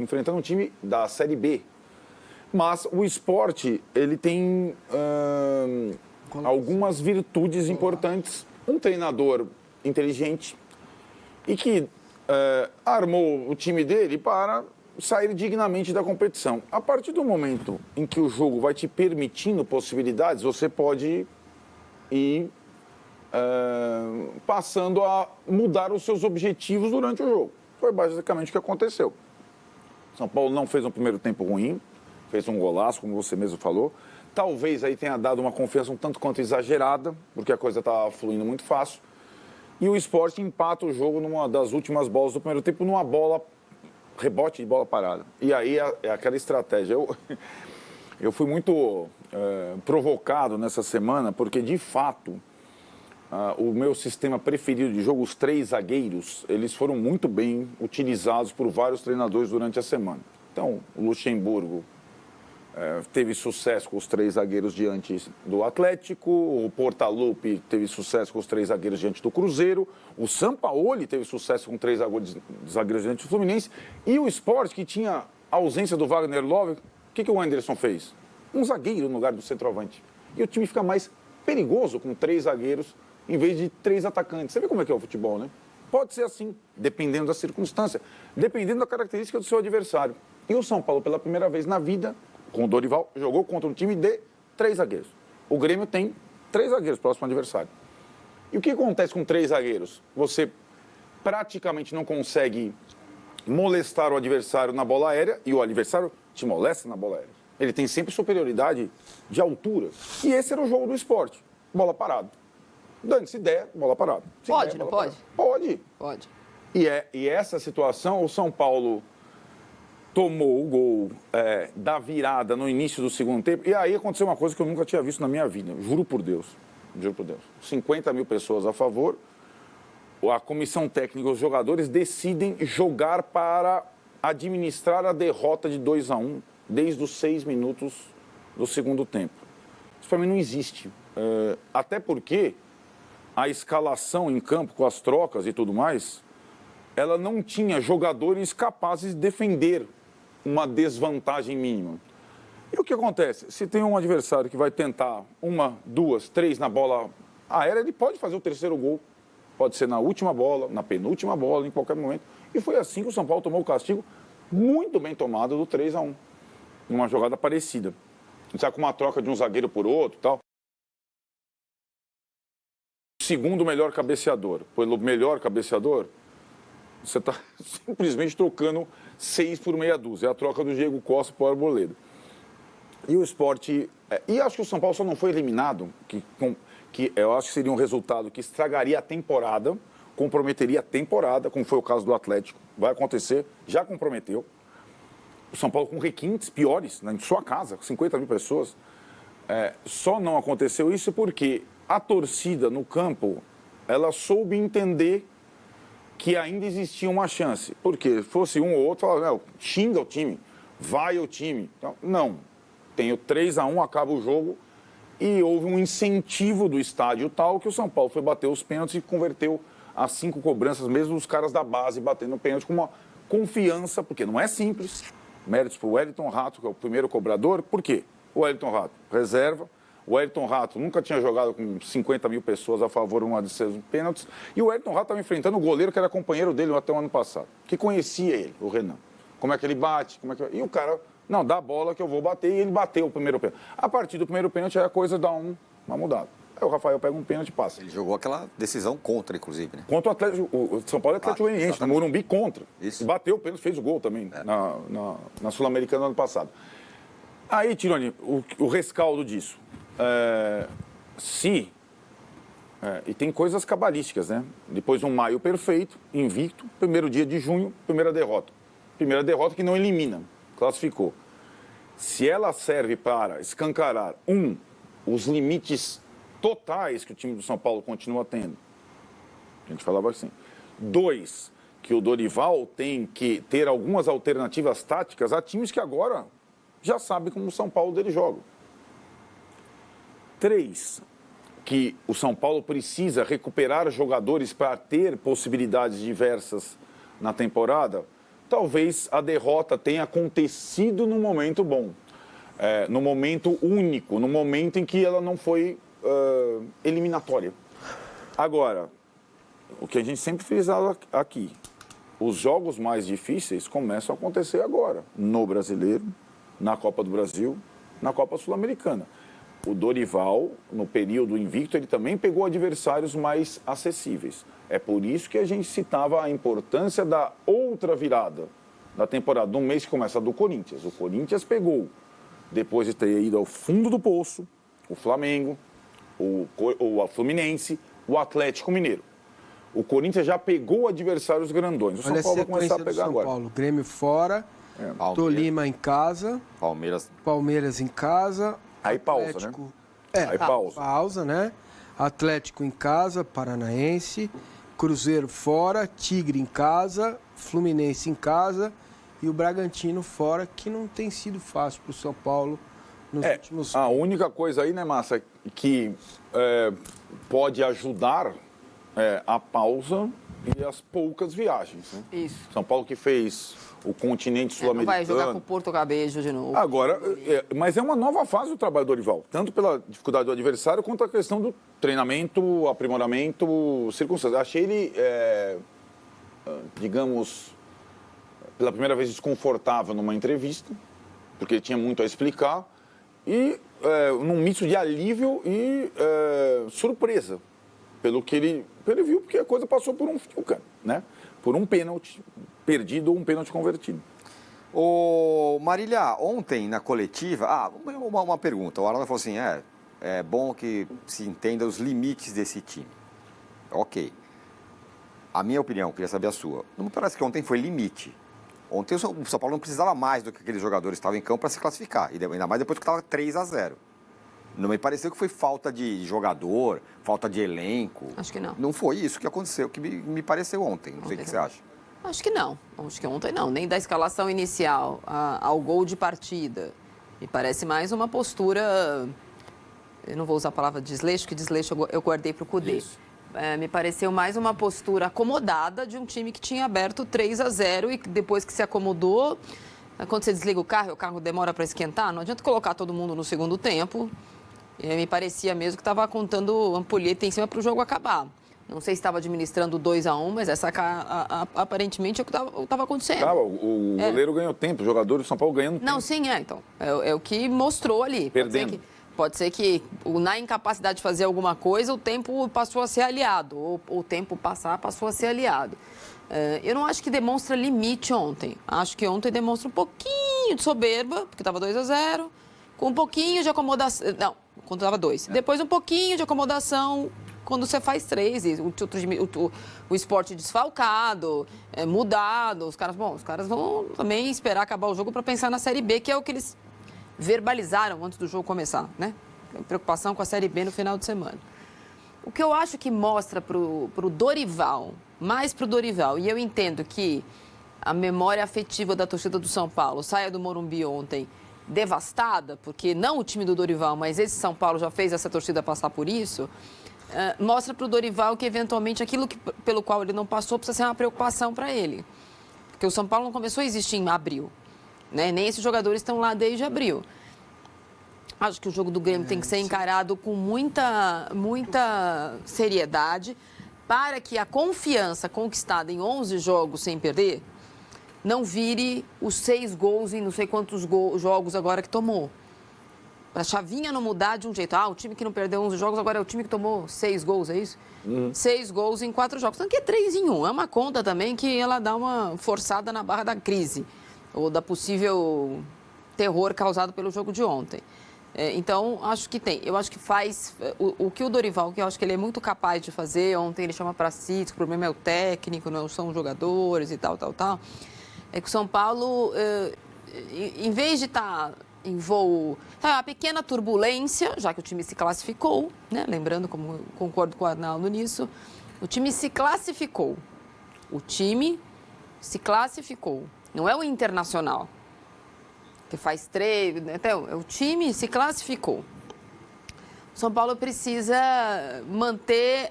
enfrentando um time da Série B. Mas o Sport, ele tem algumas virtudes importantes. Um treinador inteligente e que armou o time dele para sair dignamente da competição. A partir do momento em que o jogo vai te permitindo possibilidades, você pode ir passando a mudar os seus objetivos durante o jogo. Foi basicamente o que aconteceu. São Paulo não fez um primeiro tempo ruim, fez um golaço, como você mesmo falou. Talvez aí tenha dado uma confiança um tanto quanto exagerada, porque a coisa estava fluindo muito fácil. E o Sport empata o jogo numa das últimas bolas do primeiro tempo, numa bola, rebote de bola parada. E aí é aquela estratégia. Eu fui muito provocado nessa semana, porque de fato o meu sistema preferido de jogo, os 3 zagueiros, eles foram muito bem utilizados por vários treinadores durante a semana. Então, o Luxemburgo teve sucesso com os 3 zagueiros diante do Atlético, o Portaluppi teve sucesso com os 3 zagueiros diante do Cruzeiro, o Sampaoli teve sucesso com 3 zagueiros diante do Fluminense, e o Sport, que tinha a ausência do Wagner Love, o que o Anderson fez? Um zagueiro no lugar do centroavante. E o time fica mais perigoso com 3 zagueiros em vez de 3 atacantes. Você vê como é que é o futebol, né? Pode ser assim, dependendo da circunstância, dependendo da característica do seu adversário. E o São Paulo, pela primeira vez na vida, com o Dorival, jogou contra um time de 3 zagueiros. O Grêmio tem 3 zagueiros próximo ao adversário. E o que acontece com 3 zagueiros? Você praticamente não consegue molestar o adversário na bola aérea e o adversário te molesta na bola aérea. Ele tem sempre superioridade de altura. E esse era o jogo do Sport. Bola parada. Dane-se ideia, bola parada. Pode, não pode? Pode. Pode. E essa situação, o São Paulo tomou o gol da virada no início do segundo tempo. E aí aconteceu uma coisa que eu nunca tinha visto na minha vida. Juro por Deus. Juro por Deus. 50 mil pessoas a favor. A comissão técnica, os jogadores decidem jogar para administrar a derrota de 2-1 desde os 6 minutos do segundo tempo. Isso para mim não existe. Até porque a escalação em campo, com as trocas e tudo mais, ela não tinha jogadores capazes de defender uma desvantagem mínima. E o que acontece? Se tem um adversário que vai tentar 1, 2, 3 na bola aérea, ele pode fazer o terceiro gol. Pode ser na última bola, na penúltima bola, em qualquer momento. E foi assim que o São Paulo tomou o castigo muito bem tomado do 3-1. Uma jogada parecida. Sabe, com uma troca de um zagueiro por outro e tal. Segundo melhor cabeceador. Pelo melhor cabeceador, você está simplesmente trocando 6 por meia dúzia. É a troca do Diego Costa para o Arboleda. E o Sport... E acho que o São Paulo só não foi eliminado, que eu acho que seria um resultado que estragaria a temporada, comprometeria a temporada, como foi o caso do Atlético. Vai acontecer, já comprometeu. O São Paulo com requintes piores, em sua casa, 50 mil pessoas. Só não aconteceu isso porque a torcida no campo, ela soube entender que ainda existia uma chance. Porque fosse um ou outro, falava, xinga o time, vai o time. Então, não. Tem o 3-1, acaba o jogo e houve um incentivo do estádio tal que o São Paulo foi bater os pênaltis e converteu as 5 cobranças, mesmo os caras da base batendo pênalti com uma confiança, porque não é simples. Méritos para o Wellington Rato, que é o primeiro cobrador. Por quê? O Wellington Rato, reserva. O Wellington Rato nunca tinha jogado com 50 mil pessoas a favor de uma de seus pênaltis. E o Wellington Rato estava enfrentando o goleiro que era companheiro dele até o ano passado, que conhecia ele, o Renan. Como é que ele bate, E o cara, não, dá a bola que eu vou bater, e ele bateu o primeiro pênalti. A partir do primeiro pênalti, aí a coisa dá uma mudada. Aí o Rafael pega um pênalti e passa. Ele jogou aquela decisão contra, inclusive, né? Contra o Atlético, o São Paulo é Atlético Goianiense, no Morumbi contra. Isso. E bateu o pênalti, fez o gol também na Sul-Americana no ano passado. Aí, Tironi, o rescaldo disso. E tem coisas cabalísticas, né? Depois de um maio perfeito, invicto, primeiro dia de junho, primeira derrota. Primeira derrota que não elimina, classificou. Se ela serve para escancarar, os limites totais que o time do São Paulo continua tendo. A gente falava assim. 2, que o Dorival tem que ter algumas alternativas táticas a times que agora já sabem como o São Paulo dele joga. 3, que o São Paulo precisa recuperar jogadores para ter possibilidades diversas na temporada. talvez a derrota tenha acontecido num momento bom, no momento único, no momento em que ela não foi eliminatória. Agora, o que a gente sempre frisava aqui, os jogos mais difíceis começam a acontecer agora, no Brasileiro, na Copa do Brasil, na Copa Sul-Americana. O Dorival, no período invicto, ele também pegou adversários mais acessíveis. É por isso que a gente citava a importância da outra virada da temporada, no mês que começa do Corinthians. O Corinthians pegou, depois de ter ido ao fundo do poço, o Flamengo, o Fluminense, o Atlético Mineiro. O Corinthians já pegou adversários grandões. O São Paulo vai começar a pegar agora. São Paulo, Grêmio fora, Tolima em casa, Palmeiras em casa. Aí pausa, Atlético, né? Aí pausa. Pausa, né? Atlético em casa, Paranaense, Cruzeiro fora, Tigre em casa, Fluminense em casa e o Bragantino fora, que não tem sido fácil para o São Paulo nos últimos... A única coisa aí, né, Massa, que pode ajudar a pausa e as poucas viagens. Né? Isso. São Paulo que fez o continente sul-americano. Não vai jogar com o Porto Cabejo de novo. Agora, mas é uma nova fase do trabalho do Dorival, tanto pela dificuldade do adversário quanto a questão do treinamento, aprimoramento, circunstâncias. Achei ele, digamos, pela primeira vez desconfortável numa entrevista, porque ele tinha muito a explicar, e num misto de alívio e surpresa, pelo que ele viu, porque a coisa passou por um fio, cara, né? Por um pênalti perdido ou um pênalti convertido. Ô, Marília, ontem na coletiva... uma pergunta. O Arnaldo falou assim, é bom que se entenda os limites desse time. Ok. A minha opinião, queria saber a sua. Não me parece que ontem foi limite. Ontem o São Paulo não precisava mais do que aqueles jogadores que estavam em campo para se classificar. E ainda mais depois que estava 3-0. Não me pareceu que foi falta de jogador, falta de elenco. Acho que não. Não foi isso que aconteceu, que me pareceu ontem. Não sei o que você acha. Acho que não. Acho que ontem não. Nem da escalação inicial ao gol de partida. Me parece mais uma postura... Eu não vou usar a palavra desleixo, que desleixo eu guardei para o Cudê. Me pareceu mais uma postura acomodada de um time que tinha aberto 3-0 e depois que se acomodou... Quando você desliga o carro demora para esquentar. Não adianta colocar todo mundo no segundo tempo. Me parecia mesmo que estava contando ampulheta em cima para o jogo acabar. Não sei se estava administrando 2-1, mas aparentemente é o que estava acontecendo. O goleiro ganhou tempo, o jogador do São Paulo ganhando tempo. Não, sim, então. É o que mostrou ali. Perdendo. Pode ser que na incapacidade de fazer alguma coisa, o tempo passou a ser aliado. Ou o tempo passou a ser aliado. Eu não acho que demonstra limite ontem. Acho que ontem demonstra um pouquinho de soberba, porque estava 2-0, com um pouquinho de acomodação. Não, quando estava 2. Depois um pouquinho de acomodação quando você faz 3. O esporte desfalcado, mudado. Os caras vão também esperar acabar o jogo para pensar na Série B, que é o que eles verbalizaram antes do jogo começar, né? Preocupação com a Série B no final de semana. O que eu acho que mostra para o Dorival, mais para o Dorival, e eu entendo que a memória afetiva da torcida do São Paulo saia do Morumbi ontem devastada, porque não o time do Dorival, mas esse São Paulo já fez essa torcida passar por isso, mostra para o Dorival que, eventualmente, aquilo pelo qual ele não passou precisa ser uma preocupação para ele. Porque o São Paulo não começou a existir em abril, né? Nem esses jogadores estão lá desde abril. Acho que o jogo do Grêmio tem que ser encarado com muita seriedade para que a confiança conquistada em 11 jogos sem perder não vire os 6 gols em não sei quantos jogos agora que tomou. Para a chavinha não mudar de um jeito. O time que não perdeu 11 jogos agora é o time que tomou 6 gols, é isso? 6 gols em 4 jogos. Então, que é 3 em 1. É uma conta também que ela dá uma forçada na barra da crise ou da possível terror causado pelo jogo de ontem. Então, acho que tem. Eu acho que faz o que o Dorival, que eu acho que ele é muito capaz de fazer. Ontem ele chama para si, que o problema é o técnico, não são os jogadores e tal. É que o São Paulo, em vez de estar em voo... a pequena turbulência, já que o time se classificou, né? Lembrando, como concordo com o Arnaldo nisso, o time se classificou. O time se classificou. Não é o Internacional, que faz 3... Então, o time se classificou. O São Paulo precisa manter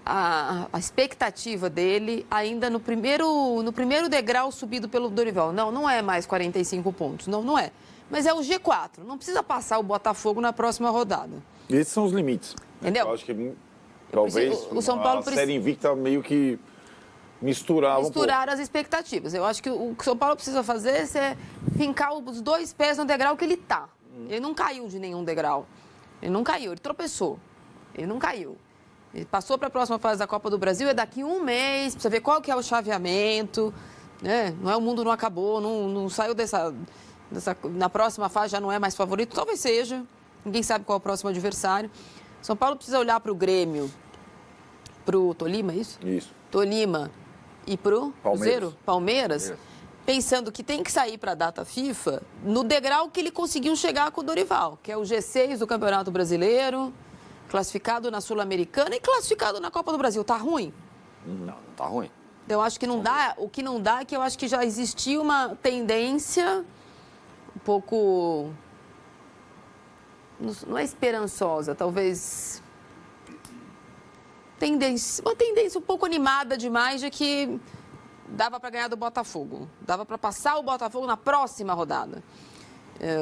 a expectativa dele ainda no primeiro degrau subido pelo Dorival. Não é mais 45 pontos, não é. Mas é o G4, não precisa passar o Botafogo na próxima rodada. Esses são os limites. Entendeu? Eu acho que talvez o São Paulo a série invicta meio que misturar as expectativas. Eu acho que o que o São Paulo precisa fazer é fincar os 2 pés no degrau que ele está. Ele não caiu de nenhum degrau. Ele não caiu, ele tropeçou. Ele não caiu. Ele passou para a próxima fase da Copa do Brasil, é daqui 1 mês, precisa ver qual que é o chaveamento. Né? Não é, o mundo não acabou, não saiu na próxima fase já não é mais favorito. Talvez seja. Ninguém sabe qual é o próximo adversário. São Paulo precisa olhar para o Grêmio, para o Tolima, é isso? Isso. Tolima e para o Cruzeiro, Palmeiras, pensando que tem que sair para a data FIFA no degrau que ele conseguiu chegar com o Dorival, que é o G6 do Campeonato Brasileiro, classificado na Sul-Americana e classificado na Copa do Brasil. Tá ruim? Não tá ruim. Eu acho que não dá. O que não dá é que eu acho que já existia uma tendência um pouco... Não é esperançosa, talvez... Uma tendência um pouco animada demais de que dava para ganhar do Botafogo. Dava para passar o Botafogo na próxima rodada.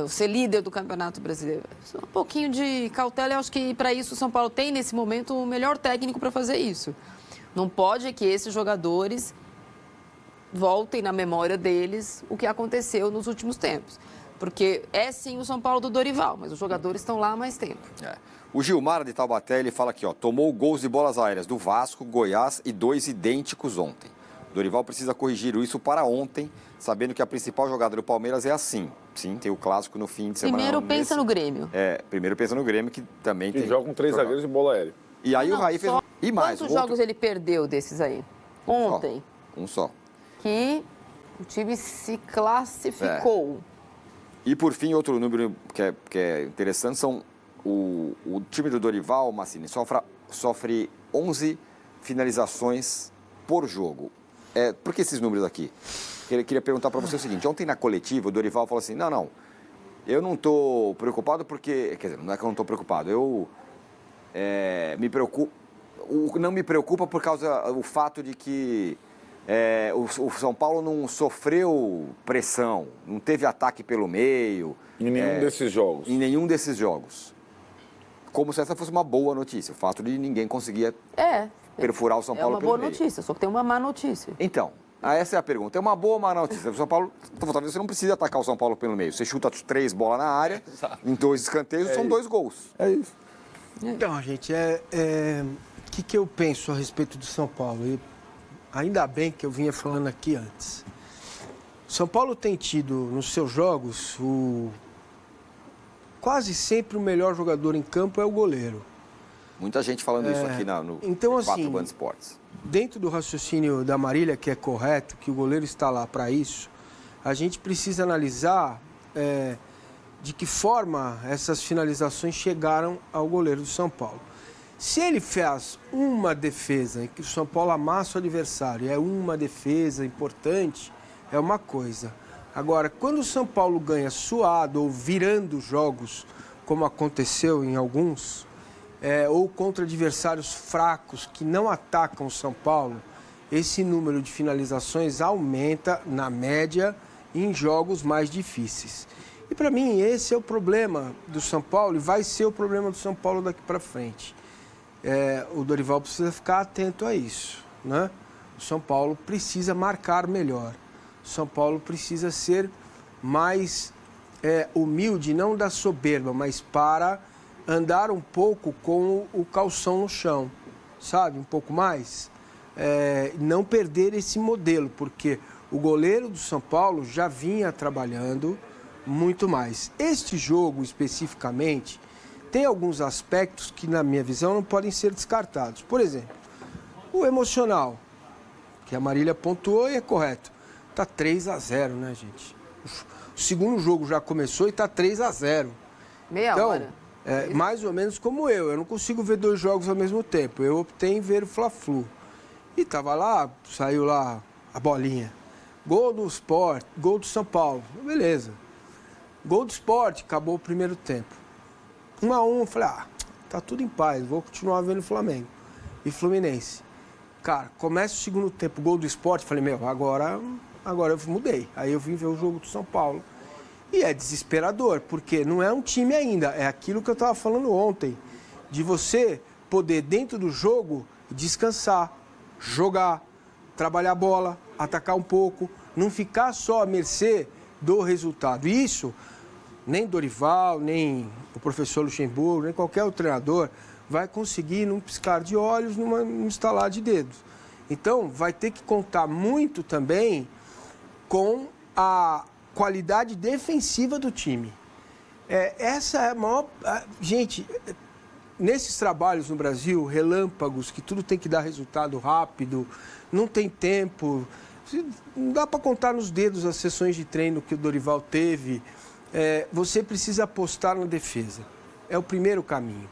Ser líder do Campeonato Brasileiro. Um pouquinho de cautela, eu acho que para isso o São Paulo tem, nesse momento, o melhor técnico para fazer isso. Não pode que esses jogadores voltem na memória deles o que aconteceu nos últimos tempos. Porque é sim o São Paulo do Dorival, mas os jogadores estão lá há mais tempo. O Gilmar de Taubaté, ele fala aqui, ó, tomou gols de bolas aéreas do Vasco, Goiás e 2 idênticos ontem. Dorival precisa corrigir isso para ontem, sabendo que a principal jogada do Palmeiras é assim. Sim, tem o clássico no fim de semana. Primeiro pensa no Grêmio. Primeiro pensa no Grêmio, que também tem... joga com 3 zagueiros e bola aérea. E aí o Raí fez... E mais, quantos jogos ele perdeu desses aí? Ontem. Um só. Que o time se classificou. E por fim, outro número que é interessante são o time do Dorival, Massini, sofre 11 finalizações por jogo. Por que esses números aqui? Queria perguntar para você o seguinte, ontem na coletiva o Dorival falou assim, não, eu não estou preocupado porque, quer dizer, não é que eu não estou preocupado, eu me preocupo, não me preocupa por causa do fato de que o São Paulo não sofreu pressão, não teve ataque pelo meio. Em nenhum desses jogos. Em nenhum desses jogos. Como se essa fosse uma boa notícia, o fato de ninguém conseguir perfurar o São Paulo pelo meio. É uma boa notícia, só que tem uma má notícia. Então, essa é a pergunta. É uma boa ou má notícia? O São Paulo, talvez você não precise atacar o São Paulo pelo meio. Você chuta 3 bolas na área, em 2 escanteios, são 2 gols. É isso. Então, gente, o que eu penso a respeito do São Paulo? E ainda bem que eu vinha falando aqui antes. São Paulo tem tido nos seus jogos quase sempre o melhor jogador em campo é o goleiro. Muita gente falando isso aqui no então, 4 assim, Band Esportes. Dentro do raciocínio da Marília, que é correto, que o goleiro está lá para isso, a gente precisa analisar de que forma essas finalizações chegaram ao goleiro do São Paulo. Se ele faz uma defesa em que o São Paulo amassa o adversário, é uma defesa importante, é uma coisa. Agora, quando o São Paulo ganha suado ou virando jogos, como aconteceu em alguns, ou contra adversários fracos que não atacam o São Paulo, esse número de finalizações aumenta, na média, em jogos mais difíceis. E, para mim, esse é o problema do São Paulo e vai ser o problema do São Paulo daqui para frente. O Dorival precisa ficar atento a isso, né? O São Paulo precisa marcar melhor. O São Paulo precisa ser mais humilde, não da soberba, mas para andar um pouco com o calção no chão, sabe? Um pouco mais. Não perder esse modelo, porque o goleiro do São Paulo já vinha trabalhando muito mais. Este jogo, especificamente, tem alguns aspectos que, na minha visão, não podem ser descartados. Por exemplo, o emocional, que a Marília pontuou e é correto. Está 3-0, né, gente? O segundo jogo já começou e está 3-0. Meia hora. Mais ou menos como eu. Eu não consigo ver 2 jogos ao mesmo tempo. Eu optei em ver o Fla-Flu. E estava lá, saiu lá a bolinha. Gol do Sport, gol do São Paulo. Beleza. Gol do Sport, acabou o primeiro tempo. 1-1, falei, tá tudo em paz, vou continuar vendo o Flamengo. e Fluminense. Cara, começa o segundo tempo, gol do Sport, falei, agora eu mudei. Aí eu vim ver o jogo do São Paulo. E é desesperador, porque não é um time ainda, é aquilo que eu estava falando ontem, de você poder, dentro do jogo, descansar, jogar, trabalhar a bola, atacar um pouco, não ficar só à mercê do resultado. Isso, nem Dorival, nem o professor Luxemburgo, nem qualquer outro treinador vai conseguir num piscar de olhos, num estalar de dedos. Então, vai ter que contar muito também com a qualidade defensiva do time. Essa é a maior... Gente, nesses trabalhos no Brasil, relâmpagos, que tudo tem que dar resultado rápido, não tem tempo, não dá para contar nos dedos as sessões de treino que o Dorival teve. Você precisa apostar na defesa. É o primeiro caminho.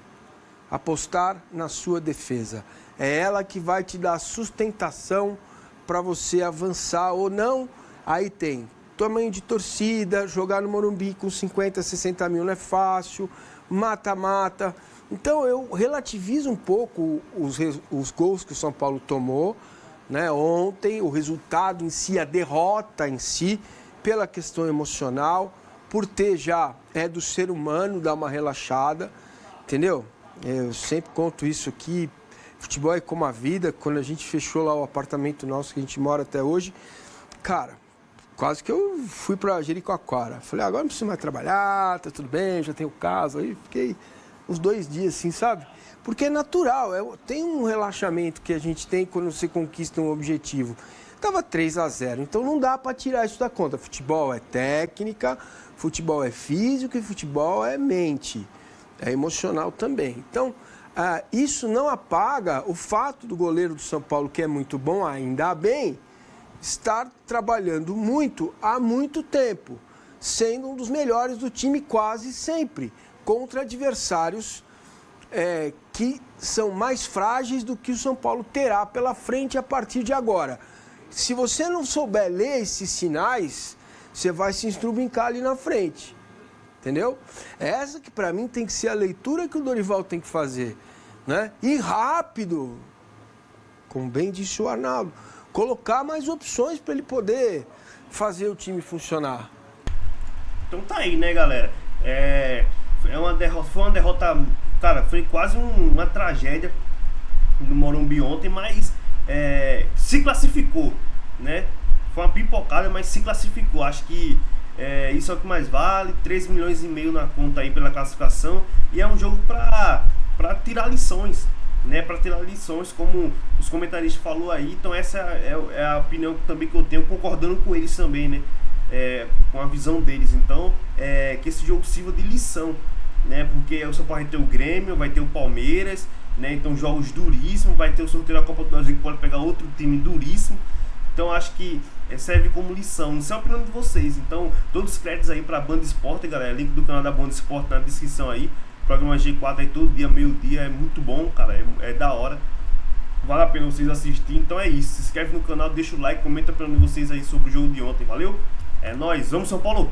Apostar na sua defesa. É ela que vai te dar sustentação para você avançar ou não. Aí tem tamanho de torcida, jogar no Morumbi com 50, 60 mil não é fácil, mata-mata. Então eu relativizo um pouco os gols que o São Paulo tomou, né, ontem, o resultado em si, a derrota em si, pela questão emocional, por ter já, do ser humano, dar uma relaxada, entendeu? Eu sempre conto isso aqui, futebol é como a vida. Quando a gente fechou lá o apartamento nosso que a gente mora até hoje, cara, quase que eu fui para Jericoacoara. Falei, agora não preciso mais trabalhar, tá tudo bem, já tenho casa. Aí fiquei uns 2 dias assim, sabe? Porque é natural, tem um relaxamento que a gente tem quando você conquista um objetivo. Tava 3-0, então não dá para tirar isso da conta. Futebol é técnica, futebol é físico e futebol é mente. É emocional também. Então, isso não apaga o fato do goleiro do São Paulo, que é muito bom, ainda bem, estar trabalhando muito há muito tempo, sendo um dos melhores do time quase sempre, contra adversários que são mais frágeis do que o São Paulo terá pela frente a partir de agora. Se você não souber ler esses sinais, você vai se estrubicar ali na frente. Entendeu? Essa que para mim tem que ser a leitura que o Dorival tem que fazer, né? E rápido, como bem disse o Arnaldo, colocar mais opções para ele poder fazer o time funcionar. Então tá aí, né, galera? Foi uma derrota, cara, foi quase uma tragédia no Morumbi ontem, mas se classificou, né? Foi uma pipocada, mas se classificou. Acho que isso é o que mais vale, 3 milhões e meio na conta aí pela classificação, e é um jogo para tirar lições, né, para tirar lições, como os comentaristas falou aí. Então essa é a opinião também que eu tenho, concordando com eles também, né, com a visão deles. Então que esse jogo sirva de lição, né, porque o São Paulo vai ter o Grêmio, vai ter o Palmeiras, né, então jogos duríssimos, vai ter o sorteio da Copa do Brasil que pode pegar outro time duríssimo. Então acho que serve como lição. Não sei a opinião de vocês. Então todos os créditos aí pra Band Esporte, galera. Link do canal da Band Esporte na descrição aí. Programa G4 aí todo dia, meio-dia. É muito bom, cara. É da hora. Vale a pena vocês assistirem. Então é isso. Se inscreve no canal, deixa o like, comenta pra vocês aí sobre o jogo de ontem. Valeu? É nóis. Vamos, São Paulo!